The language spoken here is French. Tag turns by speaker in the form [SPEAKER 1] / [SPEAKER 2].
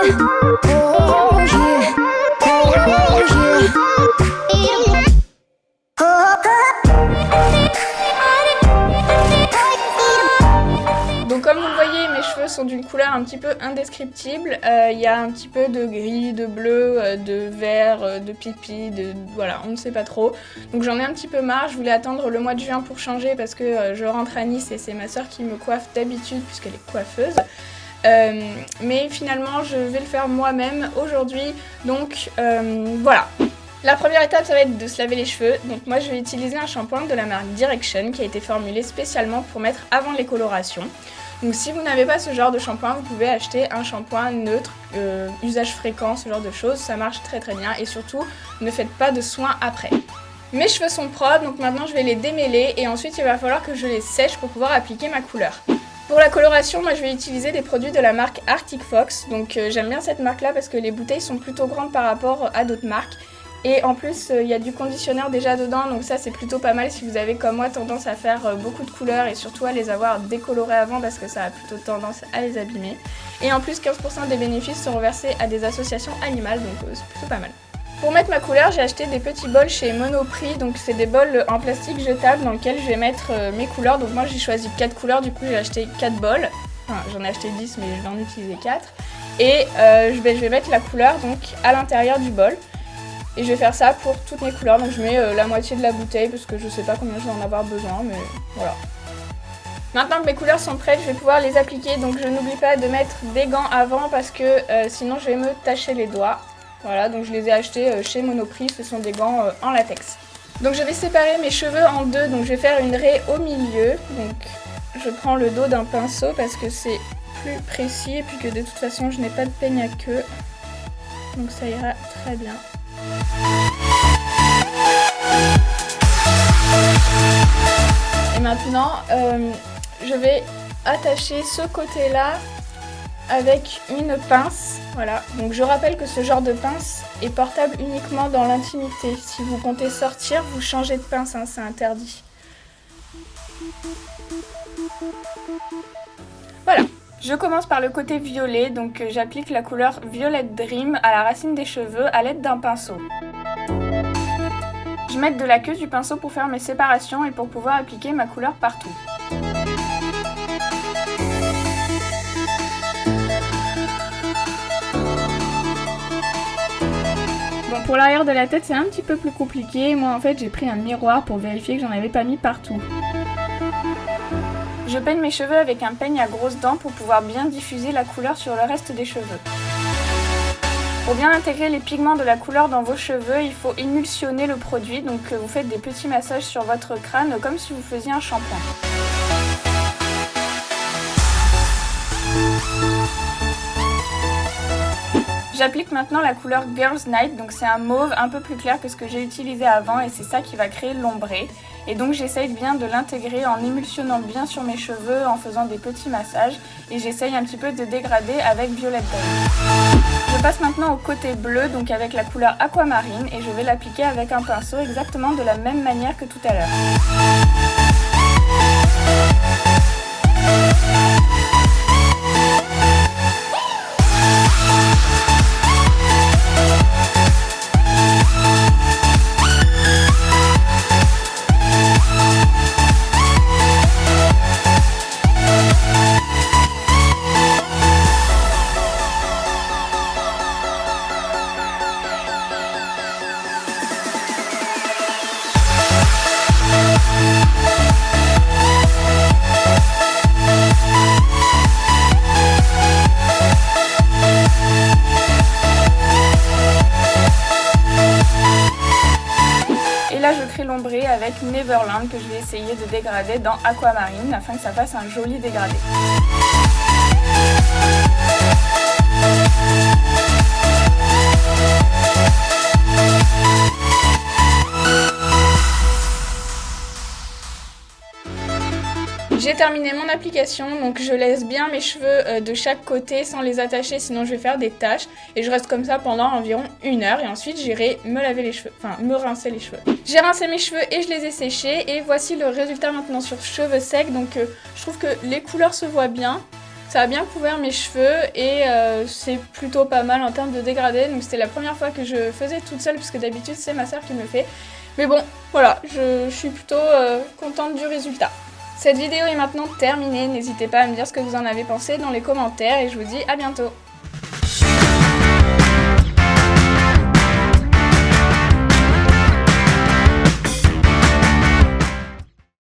[SPEAKER 1] Donc comme vous le voyez, mes cheveux sont d'une couleur un petit peu indescriptible. Il y a un petit peu de gris, de bleu, de vert, de pipi, voilà, on ne sait pas trop. Donc j'en ai un petit peu marre, je voulais attendre le mois de juin pour changer parce que je rentre à Nice et c'est ma soeur qui me coiffe d'habitude puisqu'elle est coiffeuse. Mais finalement je vais le faire moi-même aujourd'hui, donc voilà. La première étape, ça va être de se laver les cheveux. Donc moi je vais utiliser un shampoing de la marque Direction qui a été formulé spécialement pour mettre avant les colorations. Donc si vous n'avez pas ce genre de shampoing, vous pouvez acheter un shampoing neutre, usage fréquent, ce genre de choses, ça marche très très bien et surtout ne faites pas de soins après. Mes cheveux sont propres, donc maintenant je vais les démêler et ensuite il va falloir que je les sèche pour pouvoir appliquer ma couleur. Pour la coloration, moi je vais utiliser des produits de la marque Arctic Fox, donc j'aime bien cette marque là parce que les bouteilles sont plutôt grandes par rapport à d'autres marques. Et en plus, il y a du conditionneur déjà dedans, donc ça c'est plutôt pas mal si vous avez comme moi tendance à faire beaucoup de couleurs et surtout à les avoir décolorées avant parce que ça a plutôt tendance à les abîmer. Et en plus, 15% des bénéfices sont reversés à des associations animales, donc c'est plutôt pas mal. Pour mettre ma couleur, j'ai acheté des petits bols chez Monoprix, donc c'est des bols en plastique jetable dans lesquels je vais mettre mes couleurs. Donc moi j'ai choisi 4 couleurs, du coup j'ai acheté 4 bols. Enfin, j'en ai acheté 10 mais je vais en utiliser 4. Et je vais mettre la couleur donc à l'intérieur du bol. Et je vais faire ça pour toutes mes couleurs, donc je mets la moitié de la bouteille parce que je sais pas combien je vais en avoir besoin, mais voilà. Maintenant que mes couleurs sont prêtes, je vais pouvoir les appliquer, donc je n'oublie pas de mettre des gants avant parce que sinon je vais me tacher les doigts. Voilà, donc je les ai achetés chez Monoprix, ce sont des gants en latex. Donc je vais séparer mes cheveux en deux, donc je vais faire une raie au milieu. Donc je prends le dos d'un pinceau parce que c'est plus précis et puis que de toute façon je n'ai pas de peigne à queue. Donc ça ira très bien. Et maintenant, je vais attacher ce côté-là avec une pince. Voilà, donc je rappelle que ce genre de pince est portable uniquement dans l'intimité. Si vous comptez sortir, vous changez de pince, hein, c'est interdit. Voilà. Je commence par le côté violet, donc j'applique la couleur Violet Dream à la racine des cheveux à l'aide d'un pinceau. Je mets de la queue du pinceau pour faire mes séparations et pour pouvoir appliquer ma couleur partout. Bon, pour l'arrière de la tête, c'est un petit peu plus compliqué. Moi, en fait, j'ai pris un miroir pour vérifier que j'en avais pas mis partout. Je peigne mes cheveux avec un peigne à grosses dents pour pouvoir bien diffuser la couleur sur le reste des cheveux. Pour bien intégrer les pigments de la couleur dans vos cheveux, il faut émulsionner le produit, donc vous faites des petits massages sur votre crâne comme si vous faisiez un shampoing. J'applique maintenant la couleur Girls Night, donc c'est un mauve un peu plus clair que ce que j'ai utilisé avant et c'est ça qui va créer l'ombré. Et donc j'essaye bien de l'intégrer en émulsionnant bien sur mes cheveux, en faisant des petits massages et j'essaye un petit peu de dégrader avec Violet Dream. Je passe maintenant au côté bleu, donc avec la couleur Aquamarine et je vais l'appliquer avec un pinceau exactement de la même manière que tout à l'heure. L'ombré avec Neverland que je vais essayer de dégrader dans Aquamarine afin que ça fasse un joli dégradé. J'ai terminé mon application, donc je laisse bien mes cheveux de chaque côté sans les attacher, sinon je vais faire des taches. Et je reste comme ça pendant environ 1 heure et ensuite j'irai me laver les cheveux, enfin me rincer les cheveux. J'ai rincé mes cheveux et je les ai séchés et voici le résultat maintenant sur cheveux secs. Donc je trouve que les couleurs se voient bien. Ça a bien couvert mes cheveux et c'est plutôt pas mal en termes de dégradé. Donc c'était la première fois que je faisais toute seule parce que d'habitude c'est ma soeur qui me le fait. Mais bon, voilà, je suis plutôt contente du résultat. Cette vidéo est maintenant terminée. N'hésitez pas à me dire ce que vous en avez pensé dans les commentaires et je vous dis à bientôt.